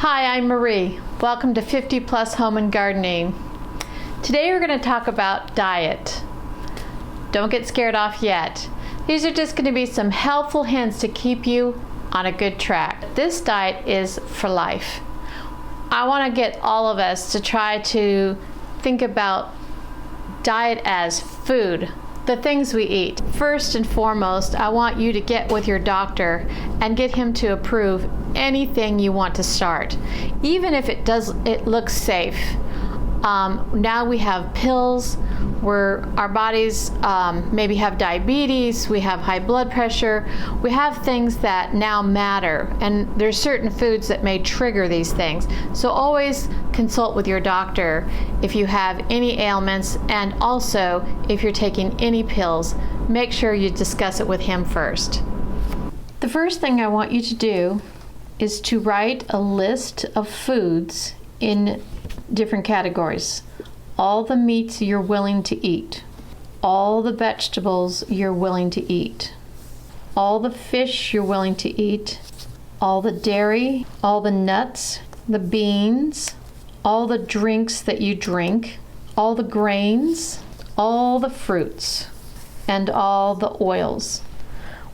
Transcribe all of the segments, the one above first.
Hi, I'm Marie. Welcome to 50 Plus Home and Gardening. Today we're going to talk about diet. Don't get scared off yet. These are just going to be some helpful hints to keep you on a good track. This diet is for life. I want to get all of us to try to think about diet as food, the things we eat. First and foremost, I want you to get with your doctor and get him to approve anything you want to start, even if it looks safe. Now we have pills where our bodies maybe have diabetes, we have high blood pressure, we have things that now matter, and there's certain foods that may trigger these things. So always consult with your doctor if you have any ailments, and also if you're taking any pills, make sure you discuss it with him first. The first thing I want you to do is to write a list of foods in different categories. All the meats you're willing to eat, all the vegetables you're willing to eat, all the fish you're willing to eat, all the dairy, all the nuts, the beans, all the drinks that you drink, all the grains, all the fruits, and all the oils.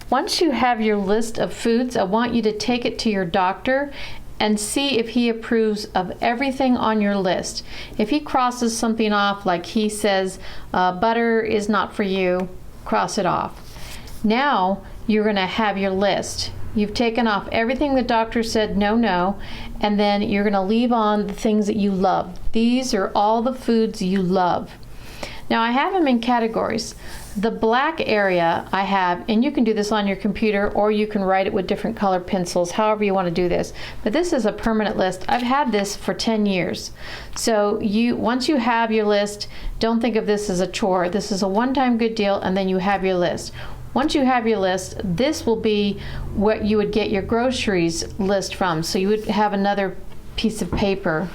Once you have your list of foods, I want you to take it to your doctor and see if he approves of everything on your list. If he crosses something off, like he says, butter is not for you, cross it off. Now you're going to have your list. You've taken off everything the doctor said no, and then you're going to leave on the things that you love. These are all the foods you love. Now I have them in categories. The black area I have, and you can do this on your computer or you can write it with different color pencils, however you want to do this. But this is a permanent list. I've had this for 10 years. So once you have your list, don't think of this as a chore. This is a one-time good deal, and then you have your list. Once you have your list, this will be what you would get your groceries list from. So you would have another piece of paper.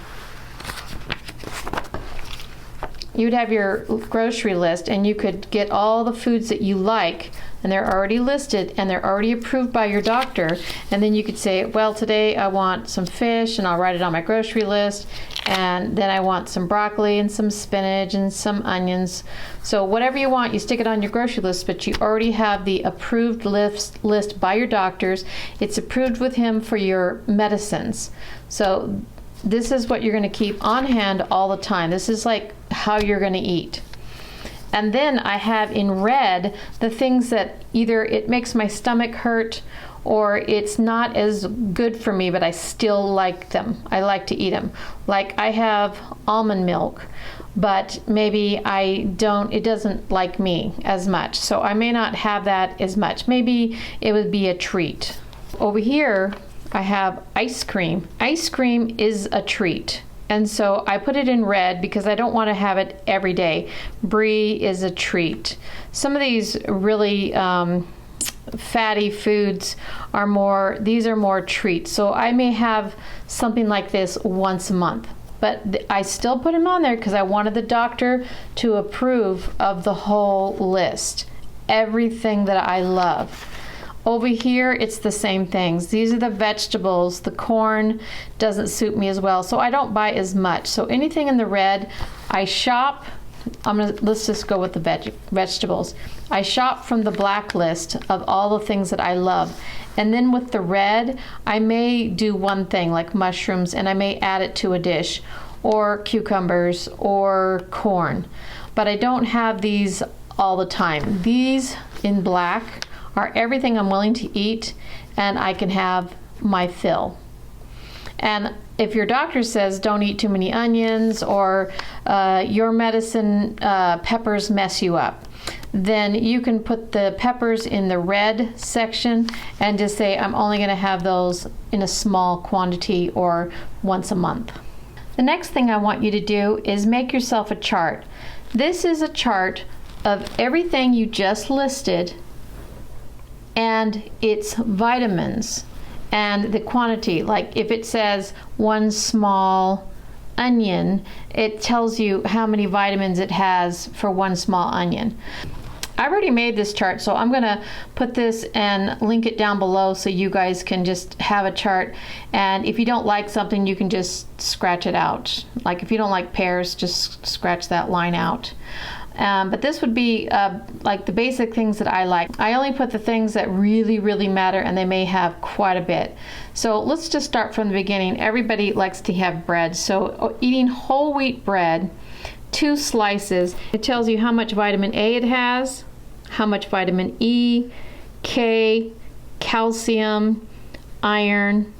You would have your grocery list, and you could get all the foods that you like, and they're already listed and they're already approved by your doctor. And then you could say, well, today I want some fish, and I'll write it on my grocery list, and then I want some broccoli and some spinach and some onions. So whatever you want, you stick it on your grocery list, but you already have the approved list by your doctors. It's approved with him for your medicines. So this is what you're going to keep on hand all the time. This is like how you're going to eat. And then I have in red the things that either it makes my stomach hurt or it's not as good for me, but I still like them. I like to eat them. Like I have almond milk, but maybe it doesn't like me as much. So I may not have that as much. Maybe it would be a treat. Over here, I have ice cream. Ice cream is a treat. And so I put it in red because I don't want to have it every day. Brie is a treat. Some of these really fatty foods are more treats. So I may have something like this once a month. But I still put them on there because I wanted the doctor to approve of the whole list. Everything that I love. Over here, it's the same things. These are the vegetables. The corn doesn't suit me as well, so I don't buy as much. So anything in the red, I shop. Let's just go with the vegetables. I shop from the black list of all the things that I love. And then with the red, I may do one thing like mushrooms, and I may add it to a dish, or cucumbers, or corn. But I don't have these all the time. These in black are everything I'm willing to eat, and I can have my fill. And if your doctor says don't eat too many onions, or your medicine peppers mess you up, then you can put the peppers in the red section and just say I'm only going to have those in a small quantity or once a month. The next thing I want you to do is make yourself a chart. This is a chart of everything you just listed and its vitamins and the quantity. Like if it says one small onion, it tells you how many vitamins it has for one small onion. I've already made this chart, so I'm gonna put this and link it down below so you guys can just have a chart. And if you don't like something, you can just scratch it out. Like if you don't like pears, just scratch that line out. But this would be like the basic things that I like. I only put the things that really, really matter, and they may have quite a bit. So let's just start from the beginning. Everybody likes to have bread. So eating whole wheat bread, 2 slices, it tells you how much vitamin A it has, how much vitamin E, K, calcium, iron,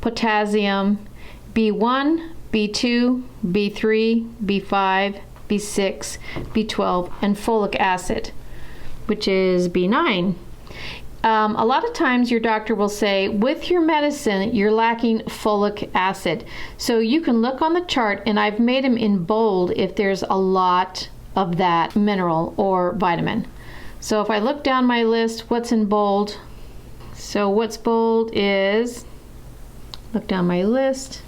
potassium, B1, B2, B3, B5, B6, B12, and folic acid, which is B9. A lot of times your doctor will say, with your medicine, you're lacking folic acid. So you can look on the chart, and I've made them in bold if there's a lot of that mineral or vitamin. So if I look down my list, what's in bold? So what's bold is, look down my list,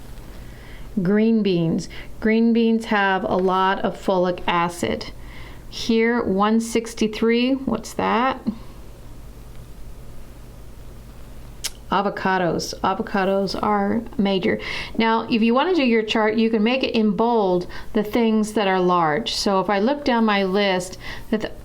green beans. Green beans have a lot of folic acid. Here, 163, what's that? Avocados. Avocados are major. Now, if you want to do your chart, you can make it in bold the things that are large. So if I look down my list,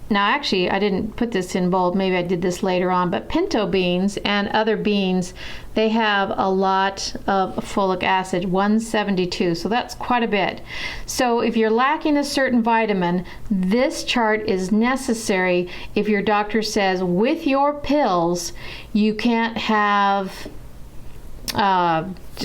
now actually I didn't put this in bold, maybe I did this later on, but pinto beans and other beans, they have a lot of folic acid, 172, so that's quite a bit. So if you're lacking a certain vitamin, this chart is necessary if your doctor says with your pills you can't have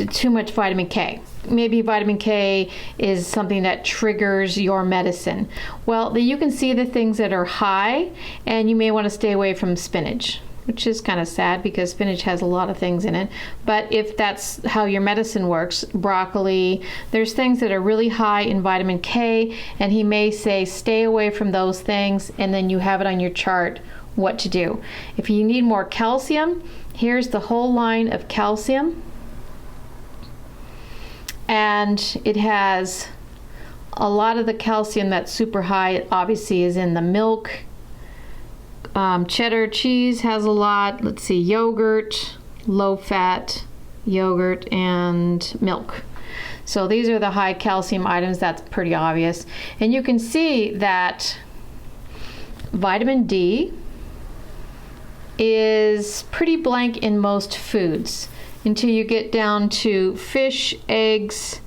too much vitamin K. Maybe vitamin K is something that triggers your medicine. Well, you can see the things that are high, and you may want to stay away from spinach, which is kind of sad because spinach has a lot of things in it. But if that's how your medicine works, broccoli, there's things that are really high in vitamin K, and he may say stay away from those things, and then you have it on your chart what to do. If you need more calcium, here's the whole line of calcium. And it has a lot of the calcium that's super high. It obviously is in the milk. Cheddar cheese has a lot. Let's see, yogurt, low-fat yogurt, and milk. So these are the high calcium items. That's pretty obvious. And you can see that vitamin D is pretty blank in most foods, until you get down to fish, eggs,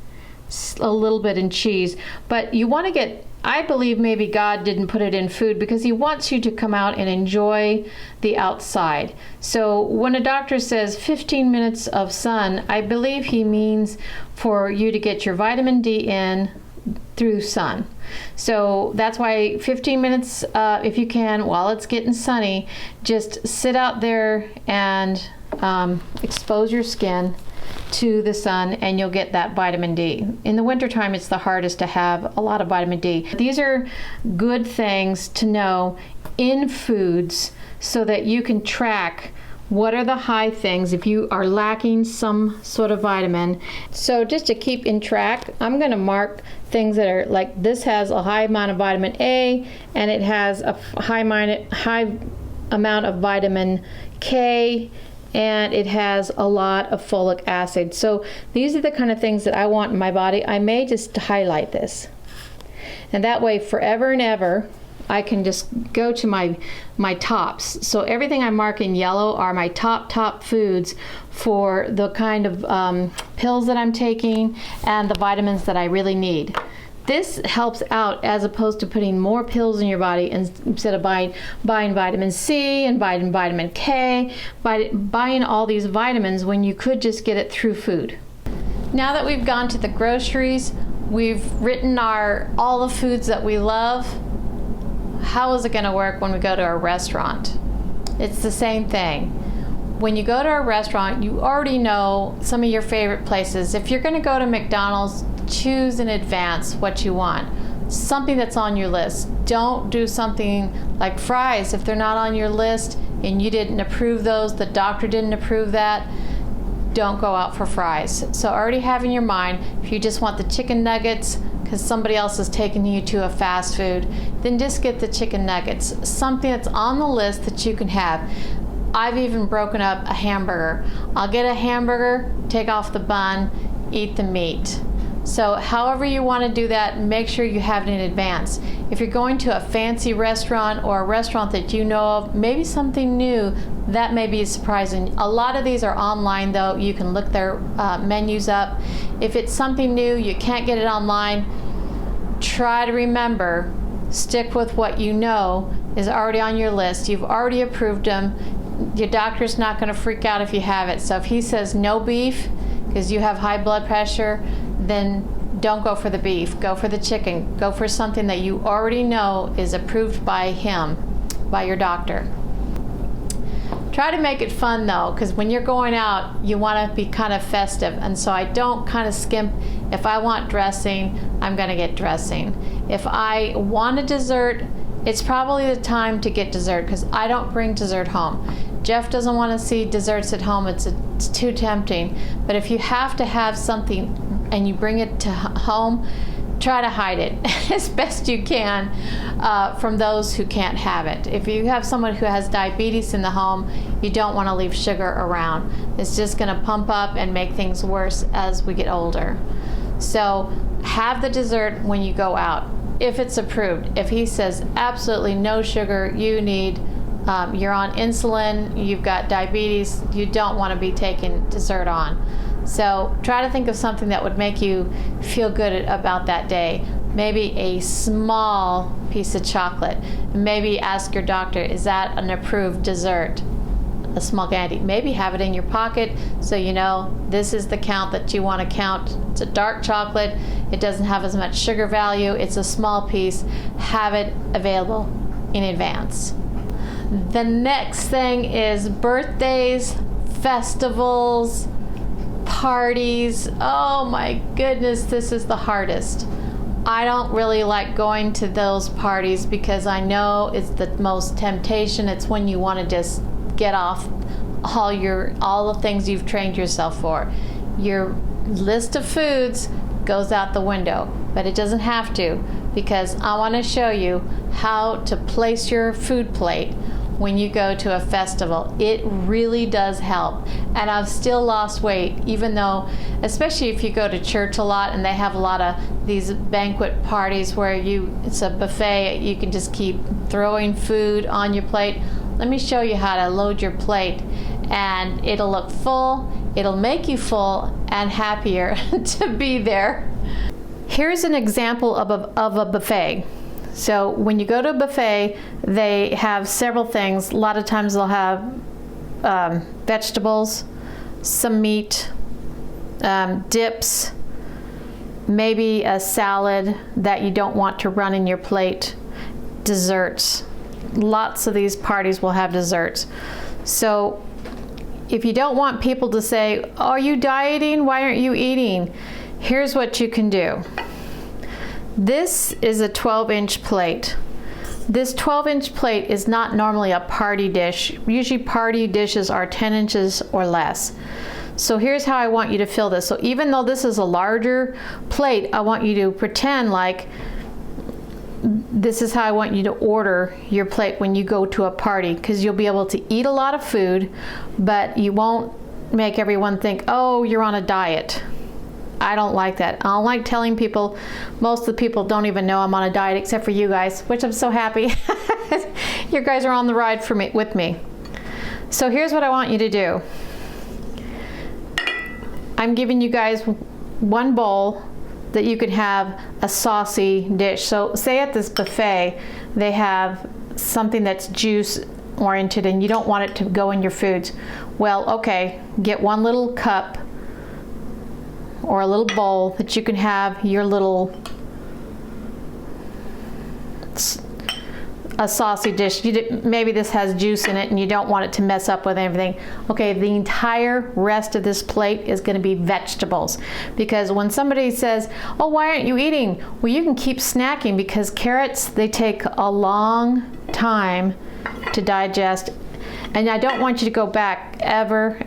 a little bit in cheese. But you want to get, I believe maybe God didn't put it in food because he wants you to come out and enjoy the outside. So when a doctor says 15 minutes of sun, I believe he means for you to get your vitamin D in through sun. So that's why 15 minutes, if you can, while it's getting sunny, just sit out there and expose your skin to the sun, and you'll get that vitamin D. In the wintertime, it's the hardest to have a lot of vitamin D. These are good things to know in foods so that you can track what are the high things if you are lacking some sort of vitamin. So just to keep in track, I'm going to mark things that are like this has a high amount of vitamin A, and it has a high amount of vitamin K, and it has a lot of folic acid. So these are the kind of things that I want in my body. I may just highlight this, and that way forever and ever I can just go to my tops. So everything I mark in yellow are my top foods for the kind of pills that I'm taking and the vitamins that I really need. This helps out as opposed to putting more pills in your body instead of buying vitamin C and buying vitamin K, buying all these vitamins when you could just get it through food. Now that we've gone to the groceries, we've written all the foods that we love. How is it going to work when we go to a restaurant? It's the same thing. When you go to a restaurant, you already know some of your favorite places. If you're going to go to McDonald's, choose in advance what you want. Something that's on your list. Don't do something like fries if they're not on your list and you didn't approve those, the doctor didn't approve that. don't go out for fries. So already have in your mind, if you just want the chicken nuggets because somebody else is taking you to a fast food, then just get the chicken nuggets. Something that's on the list that you can have. I've even broken up a hamburger. I'll get a hamburger, take off the bun, eat the meat. So however you want to do that, make sure you have it in advance. If you're going to a fancy restaurant or a restaurant that you know of, maybe something new, that may be surprising. A lot of these are online though. You can look their menus up. If it's something new, you can't get it online, try to remember, stick with what you know is already on your list. You've already approved them. Your doctor's not going to freak out if you have it. So if he says no beef because you have high blood pressure, then don't go for the beef. Go for the chicken. Go for something that you already know is approved by him, by your doctor. Try to make it fun though, because when you're going out, you want to be kind of festive. And so I don't kind of skimp. If I want dressing, I'm going to get dressing. If I want a dessert, it's probably the time to get dessert because I don't bring dessert home. Jeff doesn't want to see desserts at home. It's too tempting. But if you have to have something and you bring it to home, try to hide it as best you can from those who can't have it. If you have someone who has diabetes in the home, you don't want to leave sugar around. It's just going to pump up and make things worse as we get older. So have the dessert when you go out, if it's approved. If he says absolutely no sugar, you're on insulin, you've got diabetes, you don't want to be taking dessert on. So try to think of something that would make you feel good about that day. Maybe a small piece of chocolate. Maybe ask your doctor, is that an approved dessert? A small candy. Maybe have it in your pocket so you know this is the count that you want to count. It's a dark chocolate. It doesn't have as much sugar value. It's a small piece. Have it available in advance. The next thing is birthdays, festivals, parties. Oh my goodness, this is the hardest. I don't really like going to those parties because I know it's the most temptation. It's when you want to just get off all the things you've trained yourself for. Your list of foods goes out the window, but it doesn't have to, because I want to show you how to place your food plate when you go to a festival. It really does help. And I've still lost weight, even though, especially if you go to church a lot and they have a lot of these banquet parties where it's a buffet, you can just keep throwing food on your plate. Let me show you how to load your plate, and it'll look full, it'll make you full and happier to be there. Here's an example of a buffet. So when you go to a buffet, they have several things. A lot of times they'll have vegetables, some meat, dips, maybe a salad that you don't want to run in your plate, desserts. Lots of these parties will have desserts. So if you don't want people to say, "Oh, are you dieting? Why aren't you eating?" Here's what you can do. This is a 12-inch plate. This 12-inch plate is not normally a party dish. Usually party dishes are 10 inches or less. So here's how I want you to fill this. So even though this is a larger plate, I want you to pretend like this is how I want you to order your plate when you go to a party, because you'll be able to eat a lot of food, but you won't make everyone think, "Oh, you're on a diet." I don't like that. I don't like telling people. Most of the people don't even know I'm on a diet except for you guys, which I'm so happy. You guys are on the ride with me. So here's what I want you to do. I'm giving you guys one bowl that you could have a saucy dish. So say at this buffet, they have something that's juice oriented and you don't want it to go in your foods. Well, okay, get one little cup or a little bowl that you can have your little a saucy dish. Maybe this has juice in it and you don't want it to mess up with everything. Okay, the entire rest of this plate is going to be vegetables, because when somebody says, "Oh, why aren't you eating?" Well, you can keep snacking, because carrots, they take a long time to digest, and I don't want you to go back ever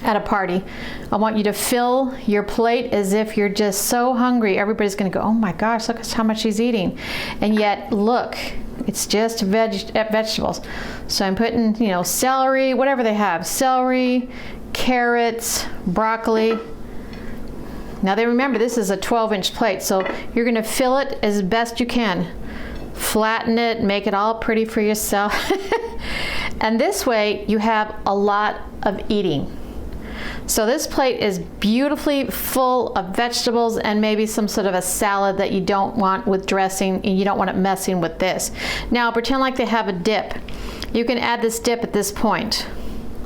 at a party. I want you to fill your plate as if you're just so hungry. Everybody's going to go, oh my gosh, look at how much she's eating. And yet, look, it's just vegetables. So I'm putting, celery, whatever they have. Celery, carrots, broccoli. Now remember, this is a 12-inch plate, so you're going to fill it as best you can. Flatten it, make it all pretty for yourself. And this way, you have a lot of eating. So this plate is beautifully full of vegetables and maybe some sort of a salad that you don't want with dressing, and you don't want it messing with this. Now pretend like they have a dip. You can add this dip at this point.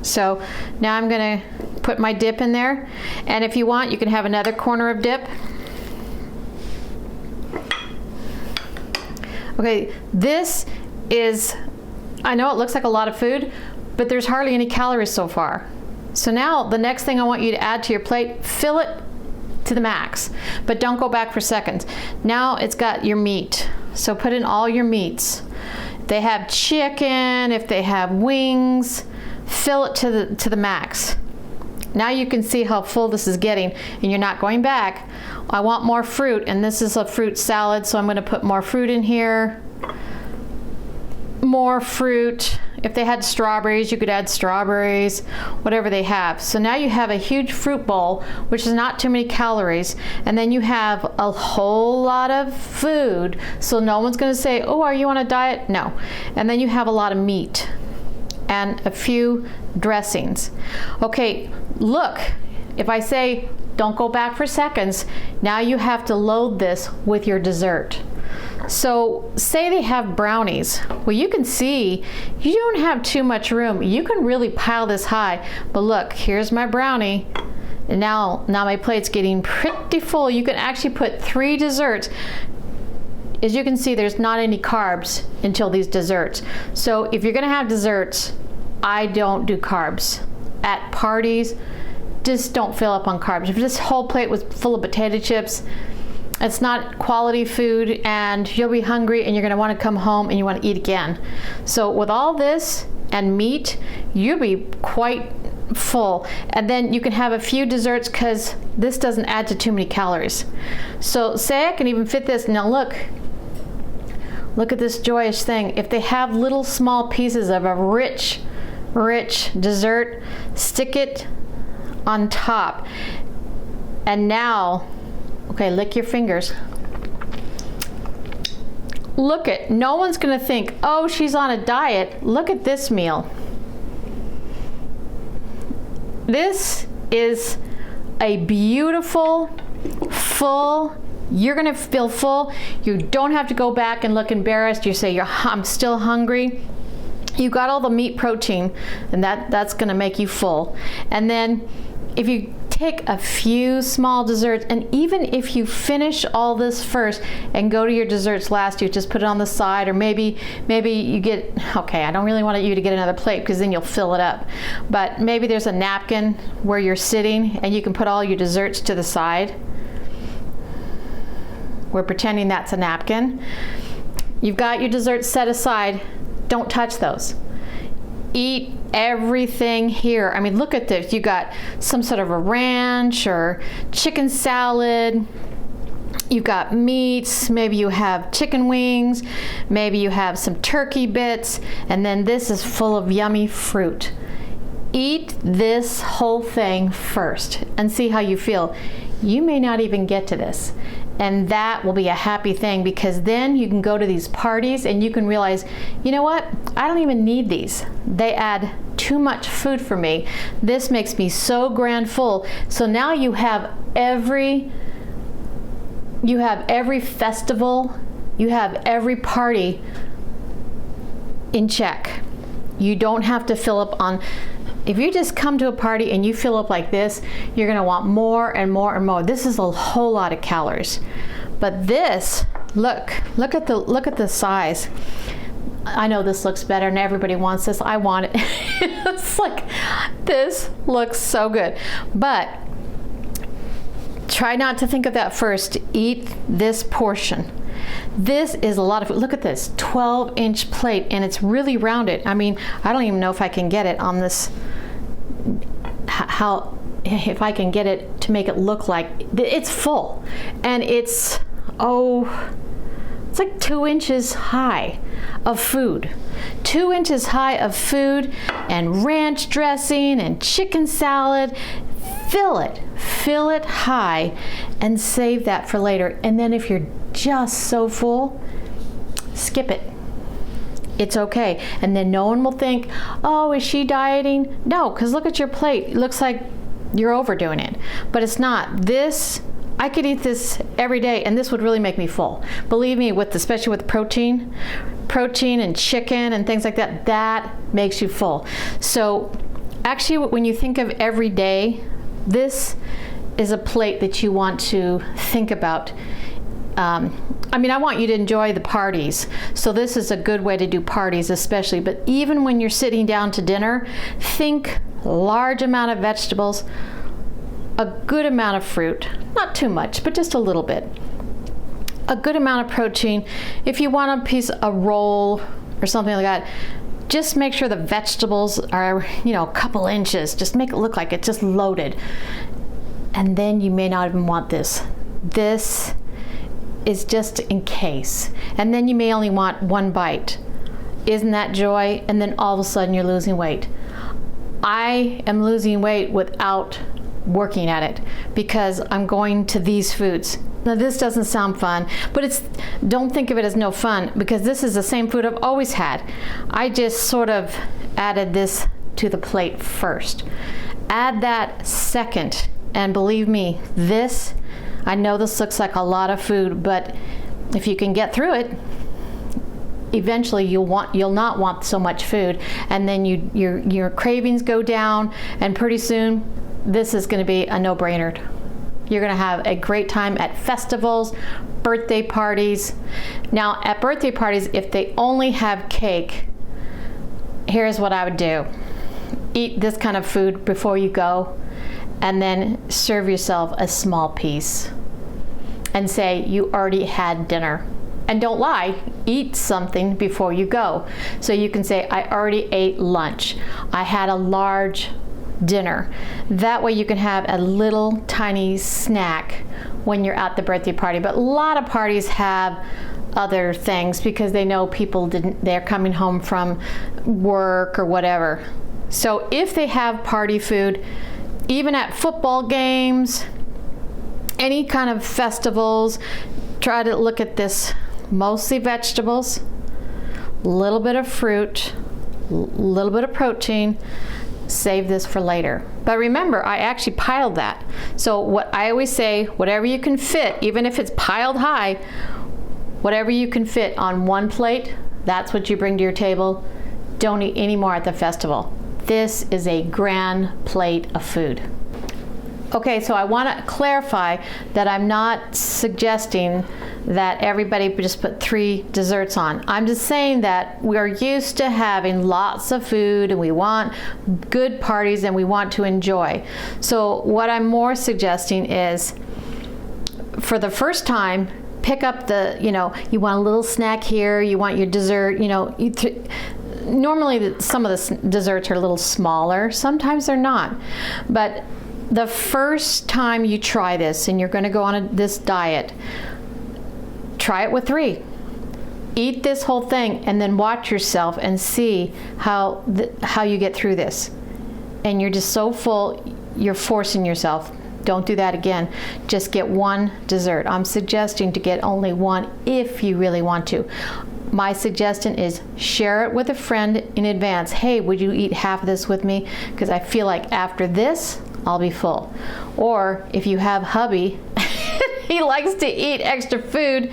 So now I'm going to put my dip in there, and if you want, you can have another corner of dip. Okay, this is, I know it looks like a lot of food, but there's hardly any calories so far. So now the next thing I want you to add to your plate, fill it to the max, but don't go back for seconds. Now it's got your meat. So put in all your meats. If they have chicken, if they have wings, fill it to the max. Now you can see how full this is getting, and you're not going back. I want more fruit, and this is a fruit salad, so I'm going to put more fruit in here. More fruit. If they had strawberries, you could add strawberries, whatever they have. So now you have a huge fruit bowl, which is not too many calories, and then you have a whole lot of food, so no one's going to say, oh, are you on a diet? No. And then you have a lot of meat and a few dressings. Okay, look, if I say don't go back for seconds, now you have to load this with your dessert. So say they have brownies. Well, you can see you don't have too much room. You can really pile this high. But look, here's my brownie. And now my plate's getting pretty full. You can actually put 3 desserts. As you can see, there's not any carbs until these desserts. So if you're gonna have desserts, I don't do carbs. At parties, just don't fill up on carbs. If this whole plate was full of potato chips, it's not quality food, and you'll be hungry and you're going to want to come home and you want to eat again. So with all this and meat, you'll be quite full. And then you can have a few desserts because this doesn't add to too many calories. So say I can even fit this. Now look at this joyous thing. If they have little small pieces of a rich dessert, stick it on top. And now, okay, lick your fingers. Look at, no one's gonna think, oh, she's on a diet. Look at this meal. This is a beautiful, full, you're gonna feel full. You don't have to go back and look embarrassed. You say, I'm still hungry. You got all the meat protein, and that's gonna make you full. And then if you take a few small desserts, and even if you finish all this first and go to your desserts last, you just put it on the side, or maybe you get, okay, I don't really want you to get another plate because then you'll fill it up, but maybe there's a napkin where you're sitting and you can put all your desserts to the side. We're pretending that's a napkin. You've got your desserts set aside. Don't touch those. Eat everything here. I mean, look at this. You got some sort of a ranch or chicken salad. You've got meats. Maybe you have chicken wings. Maybe you have some turkey bits. And then this is full of yummy fruit. Eat this whole thing first and see how you feel. You may not even get to this. And that will be a happy thing, because then you can go to these parties and you can realize, you know what? I don't even need these. They add too much food for me. This makes me so grand full. So now you have every festival, you have every party in check. You don't have to fill up on. If you just come to a party and you fill up like this, you're going to want more and more and more. This is a whole lot of calories. But this, look at the size. I know this looks better and everybody wants this. I want it. It's like, this looks so good. But try not to think of that first. Eat this portion. This is a lot of food. Look at this 12-inch plate, and it's really rounded. I mean, I don't even know if I can get it on this. how, if I can get it to make it look like it's full, and it's like 2 inches high of food. 2 inches high of food and ranch dressing and chicken salad. Fill it high and save that for later. And then if you're just so full, skip it. It's okay. And then no one will think, oh, is she dieting? No, because look at your plate. It looks like you're overdoing it. But it's not. This, I could eat this every day and this would really make me full. Believe me, especially with protein and chicken and things like that, that makes you full. So actually, when you think of every day, this is a plate that you want to think about. I want you to enjoy the parties. So this is a good way to do parties especially. But even when you're sitting down to dinner, think large amount of vegetables, a good amount of fruit, not too much, but just a little bit. A good amount of protein. If you want a roll or something like that, just make sure the vegetables are, a couple inches. Just make it look like it's just loaded. And then you may not even want this. This is just in case. And then you may only want one bite. Isn't that joy? And then all of a sudden you're losing weight. I am losing weight without working at it because I'm going to these foods. Now this doesn't sound fun, but don't think of it as no fun because this is the same food I've always had. I just sort of added this to the plate first. Add that second, and believe me, I know this looks like a lot of food, but if you can get through it, eventually you'll not want so much food, and then your cravings go down, and pretty soon this is going to be a no-brainer. You're going to have a great time at festivals, birthday parties. Now, at birthday parties, if they only have cake, here's what I would do. Eat this kind of food before you go, and then serve yourself a small piece and say you already had dinner. And don't lie, eat something before you go. So you can say, I already ate lunch. I had a large dinner. That way you can have a little tiny snack when you're at the birthday party. But a lot of parties have other things because they know they're coming home from work or whatever. So if they have party food, even at football games, any kind of festivals, try to look at this. Mostly vegetables, a little bit of fruit, a little bit of protein. Save this for later. But remember, I actually piled that. So what I always say, whatever you can fit, even if it's piled high, whatever you can fit on one plate, that's what you bring to your table. Don't eat any more at the festival. This is a grand plate of food. Okay, so I want to clarify that I'm not suggesting that everybody just put 3 desserts on. I'm just saying that we are used to having lots of food and we want good parties and we want to enjoy. So what I'm more suggesting is, for the first time, pick up you want a little snack here, you want your dessert, normally some of the desserts are a little smaller, sometimes they're not. But the first time you try this and you're going to go on this diet, try it with 3. Eat this whole thing and then watch yourself and see how you get through this. And you're just so full, you're forcing yourself. Don't do that again. Just get 1 dessert. I'm suggesting to get only 1 if you really want to. My suggestion is share it with a friend in advance. Hey, would you eat half of this with me? Because I feel like after this, I'll be full. Or if you have hubby, he likes to eat extra food,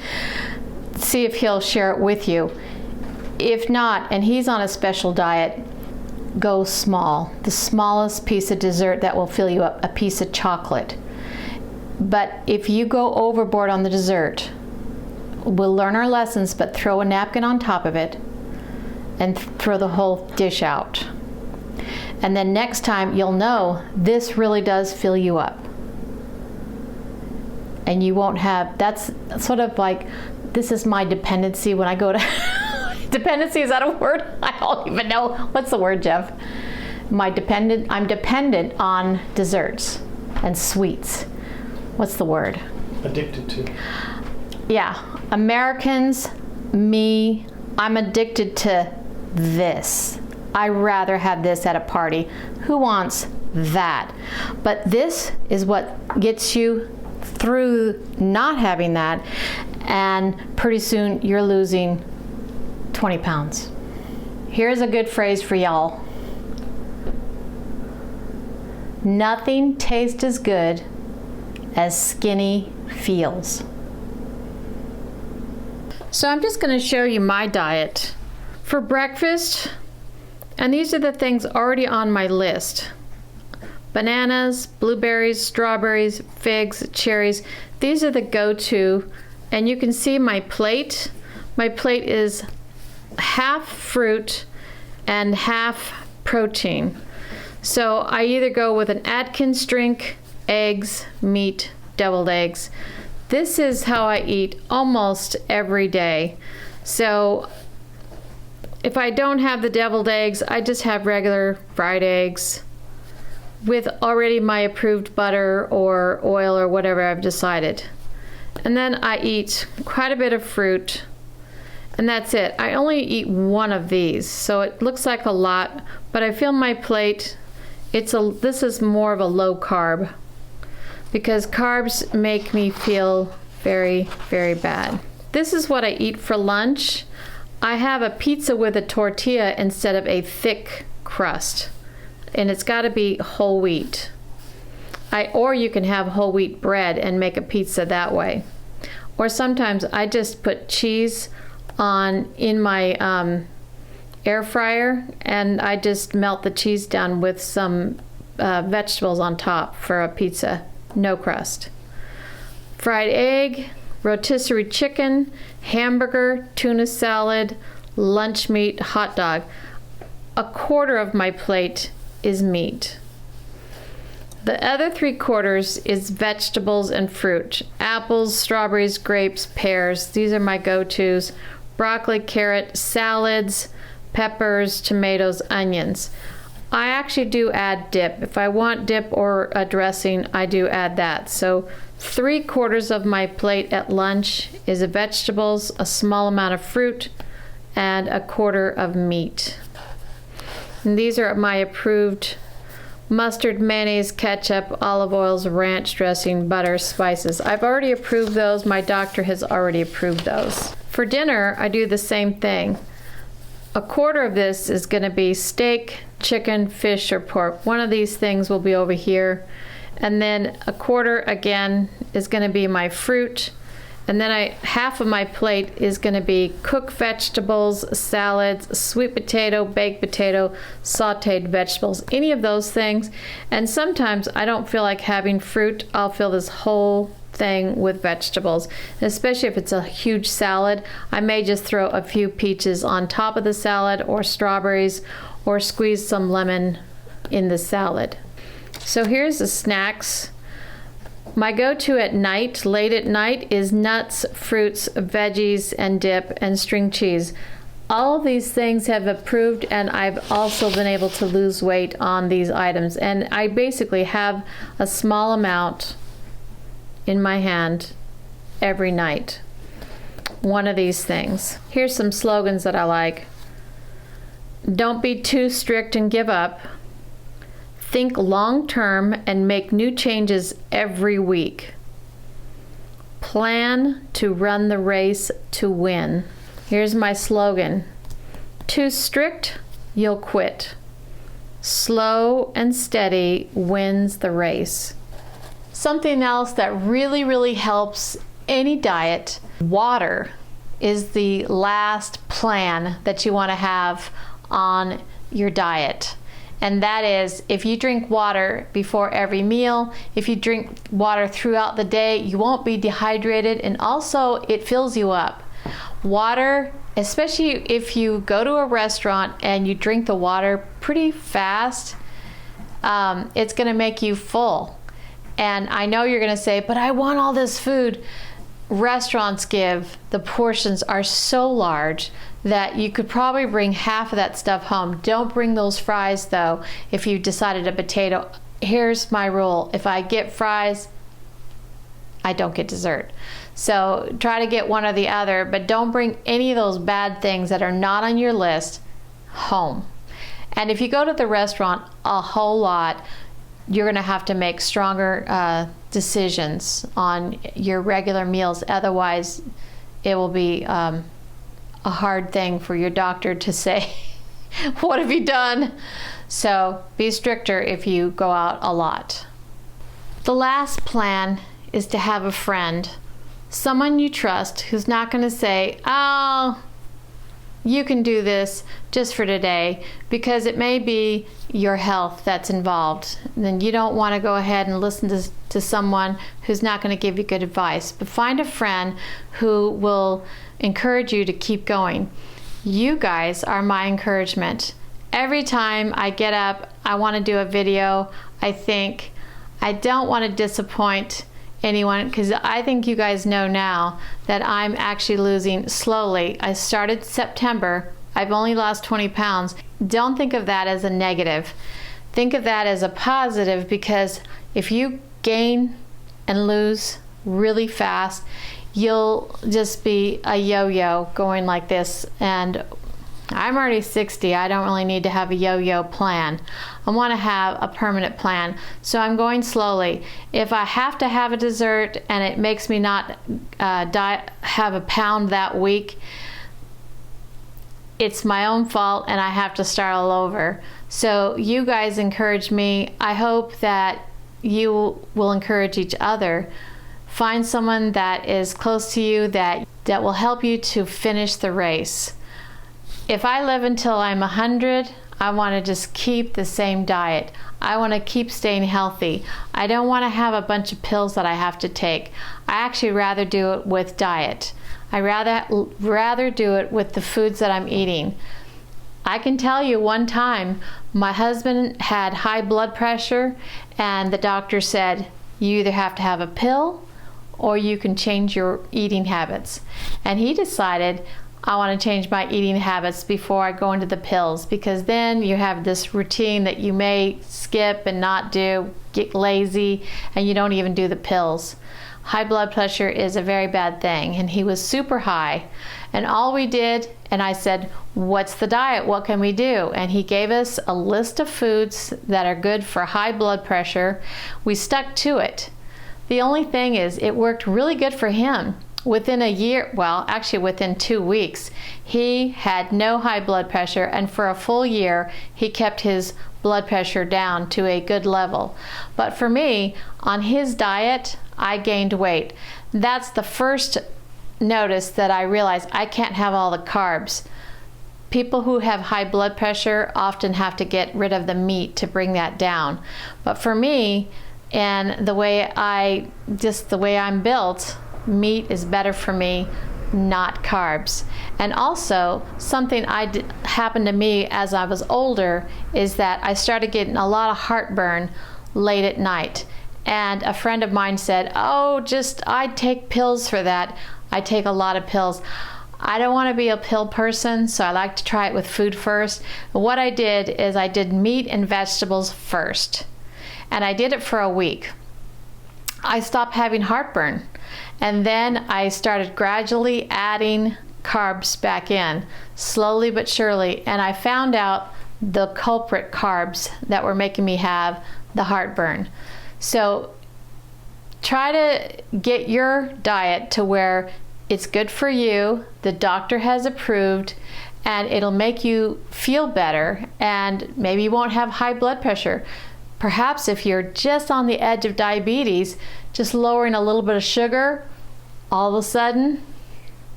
see if he'll share it with you. If not, and he's on a special diet, go small. The smallest piece of dessert that will fill you up, a piece of chocolate. But if you go overboard on the dessert, we'll learn our lessons, but throw a napkin on top of it and throw the whole dish out. And then next time you'll know this really does fill you up. And you won't have, that's sort of like, this is my dependency when I go to, dependency, is that a word? I don't even know. What's the word, Jeff? I'm dependent on desserts and sweets. What's the word? Addicted to. Yeah, Americans, me, I'm addicted to this. I rather have this at a party. Who wants that? But this is what gets you through not having that, and pretty soon you're losing 20 pounds. Here's a good phrase for y'all. Nothing tastes as good as skinny feels. So I'm just going to show you my diet for breakfast, and these are the things already on my list. Bananas, blueberries, strawberries, figs, cherries. These are the go-to, and you can see my plate. My plate is half fruit and half protein. So I either go with an Atkins drink, eggs, meat, deviled eggs. This is how I eat almost every day. So if I don't have the deviled eggs, I just have regular fried eggs with already my approved butter or oil or whatever I've decided. And then I eat quite a bit of fruit, and that's it. I only eat one of these, so it looks like a lot, but I feel my plate, this is more of a low carb, because carbs make me feel very, very bad. This is what I eat for lunch. I have a pizza with a tortilla instead of a thick crust, and it's got to be whole wheat. Or you can have whole wheat bread and make a pizza that way. Or sometimes I just put cheese in my air fryer, and I just melt the cheese down with some vegetables on top for a pizza, no crust. Fried egg, rotisserie chicken, hamburger, tuna salad, lunch meat, hot dog. A quarter of my plate is meat. The other 3/4 is vegetables and fruit. Apples, strawberries, grapes, pears. These are my go-tos. Broccoli, carrot, salads, peppers, tomatoes, onions. I actually do add dip. If I want dip or a dressing, I do add that. So 3/4 of my plate at lunch is vegetables, a small amount of fruit, and a quarter of meat. And these are my approved mustard, mayonnaise, ketchup, olive oils, ranch dressing, butter, spices. I've already approved those. My doctor has already approved those. For dinner, I do the same thing. A quarter of this is going to be steak, chicken, fish, or pork. One of these things will be over here. And then a quarter, again, is going to be my fruit. And then half of my plate is going to be cooked vegetables, salads, sweet potato, baked potato, sauteed vegetables, any of those things. And sometimes I don't feel like having fruit. I'll fill this whole thing with vegetables. And especially if it's a huge salad, I may just throw a few peaches on top of the salad, or strawberries, or squeeze some lemon in the salad. So here's the snacks. My go-to at night, late at night, is nuts, fruits, veggies, and dip, and string cheese. All of these things have approved, and I've also been able to lose weight on these items. And I basically have a small amount in my hand every night. One of these things. Here's some slogans that I like. Don't be too strict and give up. Think long-term and make new changes every week. Plan to run the race to win. Here's my slogan. Too strict, you'll quit. Slow and steady wins the race. Something else that really, really helps any diet, water is the last plan that you want to have on your diet. And that is, if you drink water before every meal, if you drink water throughout the day, you won't be dehydrated, and also it fills you up. Water, especially if you go to a restaurant and you drink the water pretty fast, it's going to make you full. And I know you're going to say, but I want all this food. Restaurants the portions are so large that you could probably bring half of that stuff home. Don't bring those fries though if you decided a potato. Here's my rule. If I get fries, I don't get dessert. So try to get one or the other, but don't bring any of those bad things that are not on your list home. And if you go to the restaurant a whole lot, you're going to have to make stronger decisions on your regular meals. Otherwise, it will be a hard thing for your doctor to say, what have you done? So be stricter if you go out a lot. The last plan is to have a friend, someone you trust who's not going to say, oh, you can do this just for today, because it may be your health that's involved. Then you don't want to go ahead and listen to someone who's not going to give you good advice. But find a friend who will encourage you to keep going. You guys are my encouragement. Every time I get up, I want to do a video. I think I don't want to disappoint anyone, because I think you guys know now that I'm actually losing slowly. I started September. I've only lost 20 pounds. Don't think of that as a negative. Think of that as a positive, because if you gain and lose really fast, you'll just be a yo-yo going like this. And I'm already 60. I don't really need to have a yo-yo plan. I want to have a permanent plan. So I'm going slowly. If I have to have a dessert and it makes me not have a pound that week, it's my own fault and I have to start all over. So you guys encourage me. I hope that you will encourage each other. Find someone that is close to you that will help you to finish the race. If I live until I'm 100, I want to just keep the same diet. I want to keep staying healthy. I don't want to have a bunch of pills that I have to take. I actually rather do it with diet. I rather do it with the foods that I'm eating. I can tell you one time, my husband had high blood pressure and the doctor said, you either have to have a pill or you can change your eating habits. And he decided, I want to change my eating habits before I go into the pills, because then you have this routine that you may skip and not do, get lazy, and you don't even do the pills. High blood pressure is a very bad thing, and he was super high. And all we did, and I said, what's the diet? What can we do? And he gave us a list of foods that are good for high blood pressure. We stuck to it. The only thing is, it worked really good for him. Within a year, well, actually within 2 weeks, he had no high blood pressure, and for a full year, he kept his blood pressure down to a good level. But for me, on his diet, I gained weight. That's the first notice that I realized I can't have all the carbs. People who have high blood pressure often have to get rid of the meat to bring that down. But for me, and the way I'm built, meat is better for me, not carbs. And also, something happened to me as I was older is that I started getting a lot of heartburn late at night. And a friend of mine said, oh, I take pills for that. I take a lot of pills. I don't want to be a pill person, so I like to try it with food first. What I did is I did meat and vegetables first. And I did it for a week. I stopped having heartburn. And then I started gradually adding carbs back in, slowly but surely. And I found out the culprit carbs that were making me have the heartburn. So try to get your diet to where it's good for you, the doctor has approved, and it'll make you feel better, and maybe you won't have high blood pressure. Perhaps if you're just on the edge of diabetes, just lowering a little bit of sugar, all of a sudden,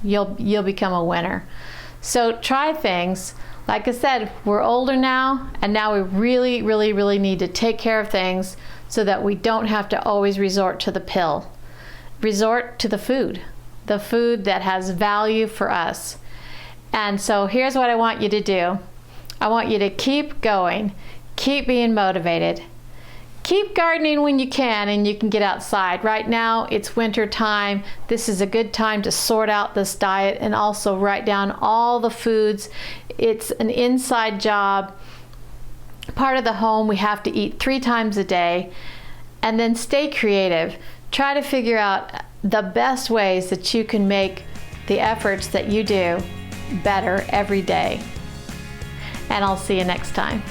you'll become a winner. So try things. Like I said, we're older now, and now we really, really, really need to take care of things so that we don't have to always resort to the pill. Resort to the food that has value for us. And so here's what I want you to do. I want you to keep going, keep being motivated, Keep gardening when you can and you can get outside. Right now it's winter time. This is a good time to sort out this diet and also write down all the foods. It's an inside job. Part of the home we have to eat 3 times a day. And then stay creative. Try to figure out the best ways that you can make the efforts that you do better every day. And I'll see you next time.